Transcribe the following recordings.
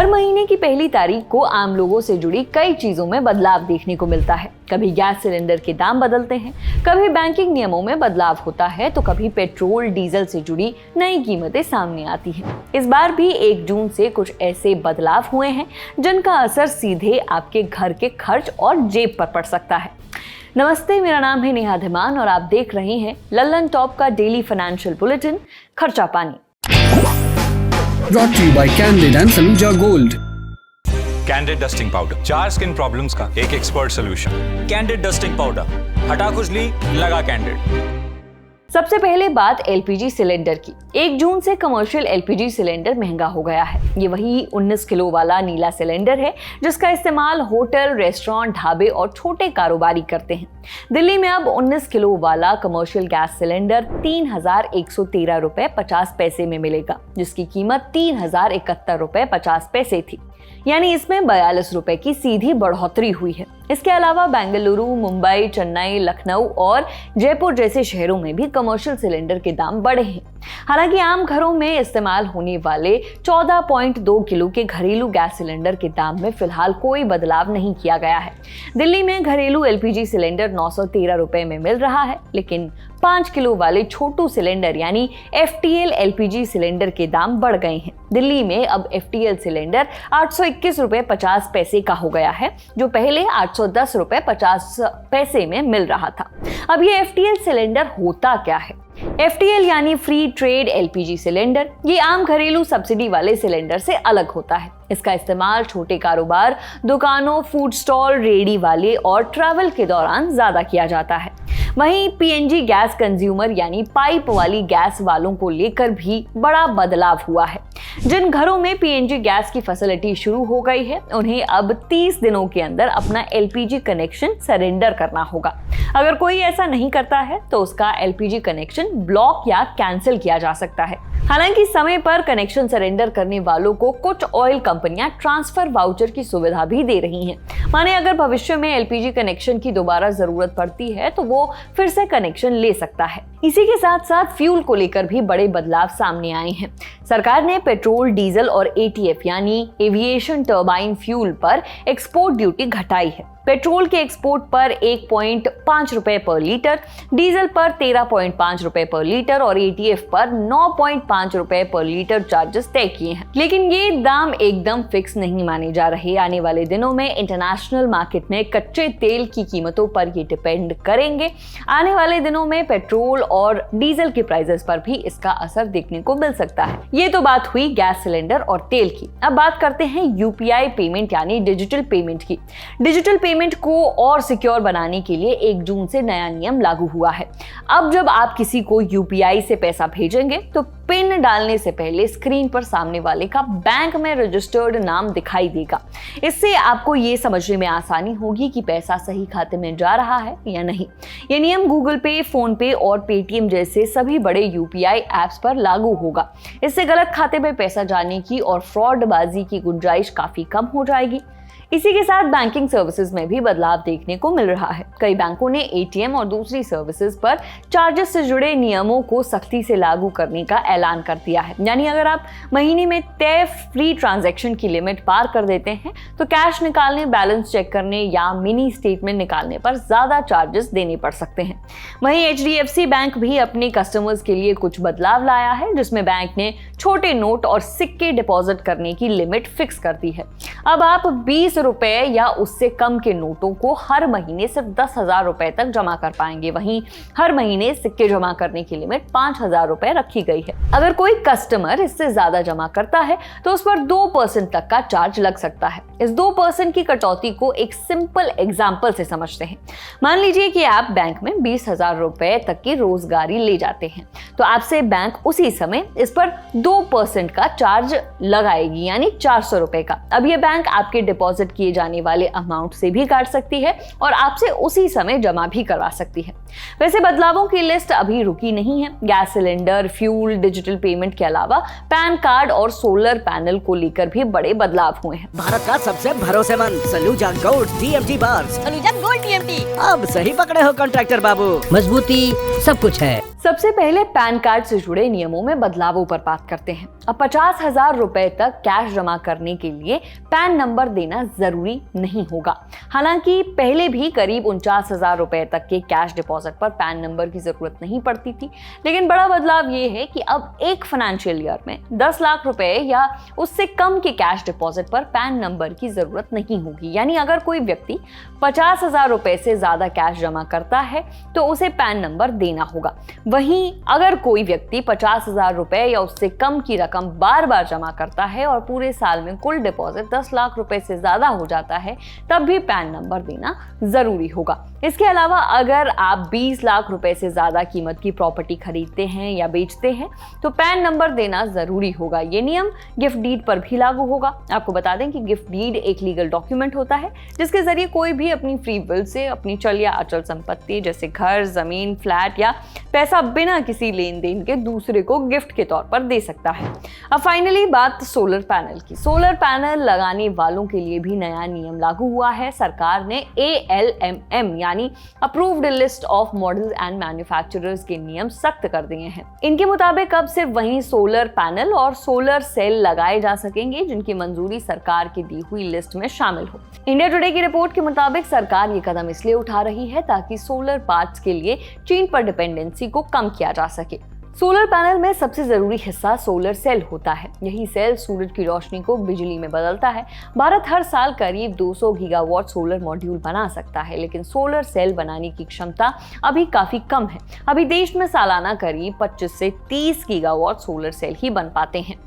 हर महीने की पहली तारीख को आम लोगों से जुड़ी कई चीजों में बदलाव देखने को मिलता है। कभी गैस सिलेंडर के दाम बदलते हैं, कभी बैंकिंग नियमों में बदलाव होता है, तो कभी पेट्रोल डीजल से जुड़ी नई कीमतें सामने आती हैं। इस बार भी 1 जून से कुछ ऐसे बदलाव हुए हैं जिनका असर सीधे आपके घर के खर्च और जेब पर पड़ सकता है। नमस्ते, मेरा नाम है नेहा धीमान और आप देख रहे हैं लल्लन टॉप का डेली फाइनेंशियल बुलेटिन खर्चा पानी। Brought to you by Candid and Saluja Gold. Candid dusting powder, 4 skin problems का एक expert solution. Candid dusting powder, हटा खुजली, लगा कैंडिड। सबसे पहले बात एलपीजी सिलेंडर की। 1 जून से कमर्शियल एलपीजी सिलेंडर महंगा हो गया है। ये वही 19 किलो वाला नीला सिलेंडर है जिसका इस्तेमाल होटल, रेस्टोरेंट, ढाबे और छोटे कारोबारी करते हैं। दिल्ली में अब 19 किलो वाला कमर्शियल गैस सिलेंडर 3,113 रुपए 50 पैसे में मिलेगा, जिसकी कीमत 3,071 रुपए 50 पैसे थी। यानी इसमें 42 रुपए की सीधी बढ़ोतरी हुई है। इसके अलावा बेंगलुरु, मुंबई, चेन्नई, लखनऊ और जयपुर जैसे शहरों में भी कमर्शियल सिलेंडर के दाम बढ़े हैं। हालांकि आम घरों में इस्तेमाल होने वाले 14.2 किलो के घरेलू गैस सिलेंडर के दाम में फिलहाल कोई बदलाव नहीं किया गया है। दिल्ली में घरेलू एलपीजी सिलेंडर 913 रुपए में मिल रहा है, लेकिन 5 किलो वाले छोटू सिलेंडर यानी FTL एलपीजी सिलेंडर के दाम बढ़ गए हैं। दिल्ली में अब FTL सिलेंडर 821 रुपए 50 पैसे का हो गया है, जो पहले 810 रुपए 50 पैसे में मिल रहा था। अब ये FTL सिलेंडर होता क्या है? FTL यानी फ्री ट्रेड एलपीजी सिलेंडर, ये आम घरेलू सब्सिडी वाले सिलेंडर से अलग होता है। इसका इस्तेमाल छोटे कारोबार, दुकानों, फूड स्टॉल, रेडी वाले और ट्रैवल के दौरान ज्यादा किया जाता है। वहीं PNG गैस कंज्यूमर यानी पाइप वाली गैस वालों को लेकर भी बड़ा बदलाव हुआ है। जिन घरों में PNG गैस की फैसिलिटी शुरू हो गई है, उन्हें अब 30 दिनों के अंदर अपना LPG कनेक्शन सरेंडर करना होगा। अगर कोई ऐसा नहीं करता है तो उसका LPG कनेक्शन ब्लॉक या कैंसिल किया जा सकता है। हालांकि समय पर कनेक्शन सरेंडर करने वालों को कुछ ऑयल कंपनियां ट्रांसफर वाउचर की सुविधा भी दे रही हैं। माने अगर भविष्य में LPG कनेक्शन की दोबारा जरूरत पड़ती है तो वो फिर से कनेक्शन ले सकता है। इसी के साथ साथ फ्यूल को लेकर भी बड़े बदलाव सामने आए हैं। सरकार ने पेट्रोल, डीजल और ATF यानी एविएशन टर्बाइन फ्यूल पर एक्सपोर्ट ड्यूटी घटाई है। पेट्रोल के एक्सपोर्ट पर 1.5 रुपए पर लीटर, डीजल पर 13.5 रुपए पर लीटर और ATF पर 9.5 रुपए पर लीटर चार्जेस तय किए हैं। लेकिन ये दाम एकदम फिक्स नहीं माने जा रहे। आने वाले दिनों में इंटरनेशनल मार्केट में कच्चे तेल की कीमतों पर ये डिपेंड करेंगे। आने वाले दिनों में पेट्रोल और डीजल के प्राइसेस पर भी इसका असर देखने को मिल सकता है। ये तो बात हुई गैस सिलेंडर और तेल की। अब बात करते हैं UPI पेमेंट यानी डिजिटल पेमेंट की। डिजिटल पेमेंट को और सिक्योर बनाने के लिए 1 जून से नया नियम लागू हुआ है। अब जब आप किसी को UPI से पैसा भेजेंगे तो पिन डालने से पहले स्क्रीन पर सामने वाले का बैंक में रजिस्टर्ड नाम दिखाई देगा। इससे आपको ये समझने में आसानी होगी कि पैसा सही खाते में जा रहा है या नहीं। ये नियम गूगल पे, फोन पे और पेटीएम जैसे सभी बड़े UPI ऐप्स पर लागू होगा। इससे गलत खाते में पैसा जाने की और फ्रॉडबाजी की गुंजाइश काफी कम हो जाएगी। इसी के साथ बैंकिंग सर्विसेज में भी बदलाव देखने को मिल रहा है। कई बैंकों ने ATM और दूसरी सर्विसेज पर चार्जेस से जुड़े नियमों को सख्ती से लागू करने का ऐलान कर दिया है। यानी अगर आप महीने में तय फ्री ट्रांजैक्शन की लिमिट पार कर देते हैं तो कैश निकालने, बैलेंस चेक करने या मिनी स्टेटमेंट निकालने पर ज्यादा चार्जेस देने पड़ सकते हैं। वहीं HDFC बैंक भी अपने कस्टमर्स के लिए कुछ बदलाव लाया है, जिसमें बैंक ने छोटे नोट और सिक्के डिपॉजिट करने की लिमिट फिक्स कर दी है। अब आप 20 रुपए या उससे कम के नोटों को हर महीने सिर्फ 10,000 रुपए तक जमा कर पाएंगे। वहीं हर महीने सिक्के जमा करने की लिमिट 5,000 रुपए रखी गई है। अगर कोई कस्टमर इससे ज्यादा जमा करता है तो उस पर 2% तक का चार्ज लग सकता है। इस 2% की कटौती को एक सिंपल एग्जाम्पल से समझते हैं। मान लीजिए कि आप बैंक में 20,000 रुपए तक की रोजगारी ले जाते हैं, तो आपसे बैंक उसी समय इस पर 2% का चार्ज लगाएगी, यानी 400 रुपए का। अब ये बैंक आपके डिपॉजिट किए जाने वाले अमाउंट से भी काट सकती है और आपसे उसी समय जमा भी करवा सकती है। वैसे बदलावों की लिस्ट अभी रुकी नहीं है। Gas cylinder, fuel, digital payment के अलावा पैन कार्ड और सोलर पैनल को लेकर भी बड़े बदलाव हुए हैं। भारत का सबसे भरोसेमंद Saluja gold TMT bars. Saluja gold TMT। अब सही पकड़े हो कॉन्ट्रैक्टर बाबू, मजबूती सब कुछ है। सबसे पहले पैन कार्ड से जुड़े नियमों में बदलावों पर बात करते हैं। अब 50,000 रुपए तक कैश जमा करने के लिए पैन नंबर देना जरूरी नहीं होगा। हालांकि पहले भी करीब 49,000 रुपए तक के कैश डिपॉजिट पर पैन नंबर की जरूरत नहीं पड़ती थी, लेकिन बड़ा बदलाव ये है कि अब एक फाइनेंशियल ईयर में 10 लाख रुपए या उससे कम के कैश डिपॉजिट पर पैन नंबर की जरूरत नहीं होगी। यानी अगर कोई व्यक्ति 50,000 रुपए से ज्यादा कैश जमा करता है तो उसे पैन नंबर देना होगा। वहीं अगर कोई व्यक्ति 50,000 रुपए या उससे कम की रकम बार बार जमा करता है और पूरे साल में कुल डिपॉजिट 10 लाख रुपए से ज्यादा हो जाता है, तब भी पैन नंबर देना जरूरी होगा। इसके अलावा अगर आप 20 लाख रुपए से ज्यादा कीमत की प्रॉपर्टी खरीदते हैं या बेचते हैं तो पैन नंबर देना जरूरी होगा। ये नियम गिफ्ट डीड पर भी लागू होगा। आपको बता दें कि गिफ्ट डीड एक लीगल डॉक्यूमेंट होता है जिसके जरिए कोई भी अपनी फ्री विल से अपनी चल या अचल संपत्ति जैसे घर, जमीन, फ्लैट या पैसा बिना किसी लेन देन के दूसरे को गिफ्ट के तौर पर दे सकता है। अब फाइनली बात सोलर पैनल की। सोलर पैनल लगाने वालों के लिए भी नया नियम लागू हुआ है। सरकार ने ALMM यानी approved list of models and manufacturers के नियम सख्त कर दिए हैं। इनके मुताबिक अब सिर्फ वही सोलर पैनल और सोलर सेल लगाए जा सकेंगे जिनकी मंजूरी सरकार की दी हुई लिस्ट में शामिल हो। इंडिया टुडे की रिपोर्ट के मुताबिक सरकार ये कदम इसलिए उठा रही है ताकि सोलर पार्ट्स के लिए चीन पर डिपेंडेंसी को कम किया जा सके। सोलर पैनल में सबसे जरूरी हिस्सा सोलर सेल होता है। यही सेल सूरज की रोशनी को बिजली में बदलता है। भारत हर साल करीब 200 गीगावाट सोलर मॉड्यूल बना सकता है, लेकिन सोलर सेल बनाने की क्षमता अभी काफी कम है। अभी देश में सालाना करीब 25 से 30 गीगावाट सोलर सेल ही बन पाते हैं।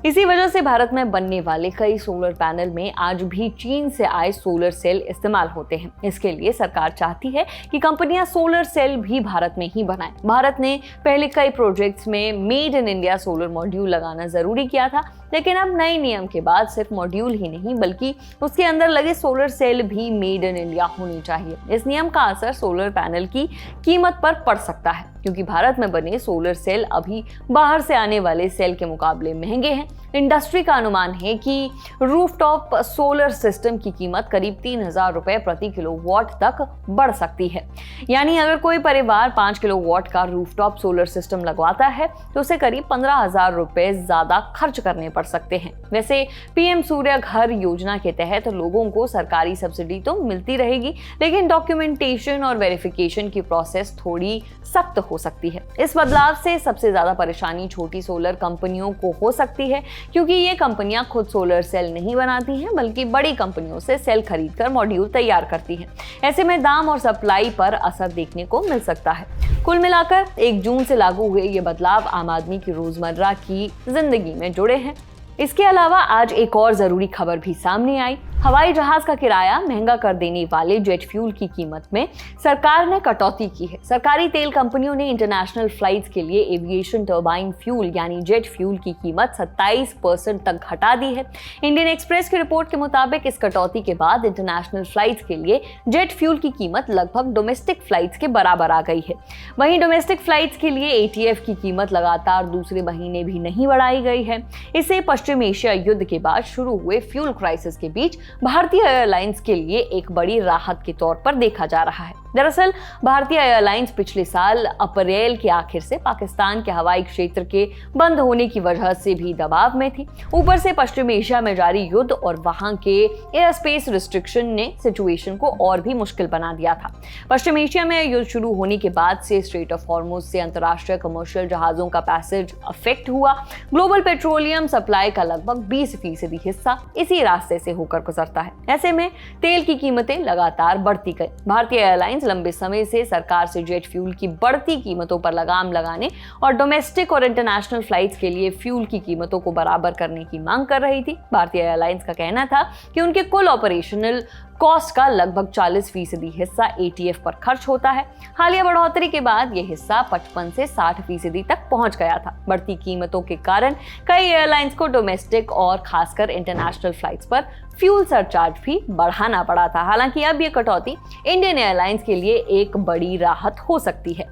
इसी वजह से भारत में बनने वाले कई सोलर पैनल में आज भी चीन से आए सोलर सेल इस्तेमाल होते हैं। इसके लिए सरकार चाहती है कि कंपनियां सोलर सेल भी भारत में ही बनाएं। भारत ने पहले कई प्रोजेक्ट्स में made in India solar module लगाना जरूरी किया था, लेकिन अब नए नियम के बाद सिर्फ मॉड्यूल ही नहीं बल्कि उसके अंदर लगे सोलर सेल भी मेड इन इंडिया होनी चाहिए। इस नियम का असर सोलर पैनल की कीमत पर पड़ सकता है, क्योंकि भारत में बने सोलर सेल अभी बाहर से आने वाले सेल के मुकाबले महंगे हैं। इंडस्ट्री का अनुमान है कि रूफटॉप सोलर सिस्टम की कीमत करीब 3,000 रुपए प्रति किलोवाट तक बढ़ सकती है। यानी अगर कोई परिवार 5 किलोवाट का रूफटॉप सोलर सिस्टम लगवाता है तो उसे करीब 15,000 रुपए ज्यादा खर्च करने पड़ सकते हैं। वैसे PM सूर्य घर योजना के तहत लोगों को सरकारी सब्सिडी तो मिलती रहेगी, लेकिन डॉक्यूमेंटेशन और वेरिफिकेशन की प्रोसेस थोड़ी सख्त हो सकती है। इस बदलाव से सबसे ज्यादा परेशानी छोटी सोलर कंपनियों को हो सकती है, क्योंकि ये कंपनियां खुद सोलर सेल नहीं बनाती हैं बल्कि बड़ी कंपनियों से सेल खरीदकर मॉड्यूल तैयार करती हैं। ऐसे में दाम और सप्लाई पर असर देखने को मिल सकता है। कुल मिलाकर 1 जून से लागू हुए ये बदलाव आम आदमी की रोजमर्रा की जिंदगी में जुड़े हैं। इसके अलावा आज एक और जरूरी खबर भी सामने आई। हवाई जहाज का किराया महंगा कर देने वाले जेट फ्यूल की कीमत में सरकार ने कटौती की है। सरकारी तेल कंपनियों ने इंटरनेशनल फ्लाइट्स के लिए एविएशन टर्बाइन फ्यूल यानी जेट फ्यूल की कीमत 27% तक घटा दी है। इंडियन एक्सप्रेस की रिपोर्ट के मुताबिक इस कटौती के बाद इंटरनेशनल फ्लाइट्स के लिए जेट फ्यूल की कीमत लगभग डोमेस्टिक फ्लाइट्स के बराबर आ गई है। वहीं डोमेस्टिक फ्लाइट्स के लिए ATF की कीमत लगातार दूसरे महीने भी नहीं बढ़ाई गई है। इसे पश्चिम एशिया युद्ध के बाद शुरू हुए फ्यूल क्राइसिस के बीच भारतीय एयरलाइंस के लिए एक बड़ी राहत के तौर पर देखा जा रहा है। दरअसल भारतीय एयरलाइंस पिछले साल अप्रैल के आखिर से पाकिस्तान के हवाई क्षेत्र के बंद होने की वजह से भी दबाव में थी। ऊपर से पश्चिम एशिया में जारी युद्ध और वहां के एयर स्पेस रिस्ट्रिक्शन ने सिचुएशन को और भी मुश्किल बना दिया था। पश्चिम एशिया में युद्ध शुरू होने के बाद से स्ट्रेट ऑफ हॉर्मुज से अंतर्राष्ट्रीय कमर्शियल जहाजों का पैसेज अफेक्ट हुआ। ग्लोबल पेट्रोलियम सप्लाई का लगभग 20% हिस्सा इसी रास्ते से होकर गुजरता है। ऐसे में तेल की कीमतें लगातार बढ़ती गई। भारतीय एयरलाइंस लंबे समय से सरकार से जेट फ्यूल की बढ़ती कीमतों पर लगाम लगाने और डोमेस्टिक और इंटरनेशनल फ्लाइट्स के लिए फ्यूल की कीमतों को बराबर करने की मांग कर रही थी। भारतीय एयरलाइंस का कहना था कि उनके कुल ऑपरेशनल कॉस्ट का लगभग 40% हिस्सा ATF पर खर्च होता है। हालिया बढ़ोतरी के बाद यह हिस्सा 55 से 60% तक पहुंच गया था। बढ़ती कीमतों के कारण कई एयरलाइंस को डोमेस्टिक और खासकर इंटरनेशनल फ्लाइट्स पर फ्यूल सरचार्ज भी बढ़ाना पड़ा था। हालांकि अब यह कटौती इंडियन एयरलाइंस के लिए एक बड़ी राहत हो सकती है।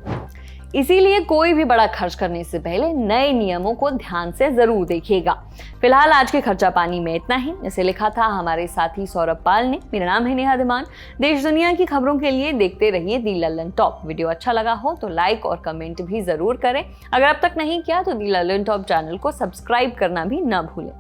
इसीलिए कोई भी बड़ा खर्च करने से पहले नए नियमों को ध्यान से जरूर देखिएगा। फिलहाल आज के खर्चा पानी में इतना ही। इसे लिखा था हमारे साथी सौरभ पाल ने। मेरा नाम है नेहा धीमान। देश दुनिया की खबरों के लिए देखते रहिए दी लल्लन टॉप। वीडियो अच्छा लगा हो तो लाइक और कमेंट भी जरूर करें। अगर अब तक नहीं किया तो दी लल्लन टॉप चैनल को सब्सक्राइब करना भी न भूलें।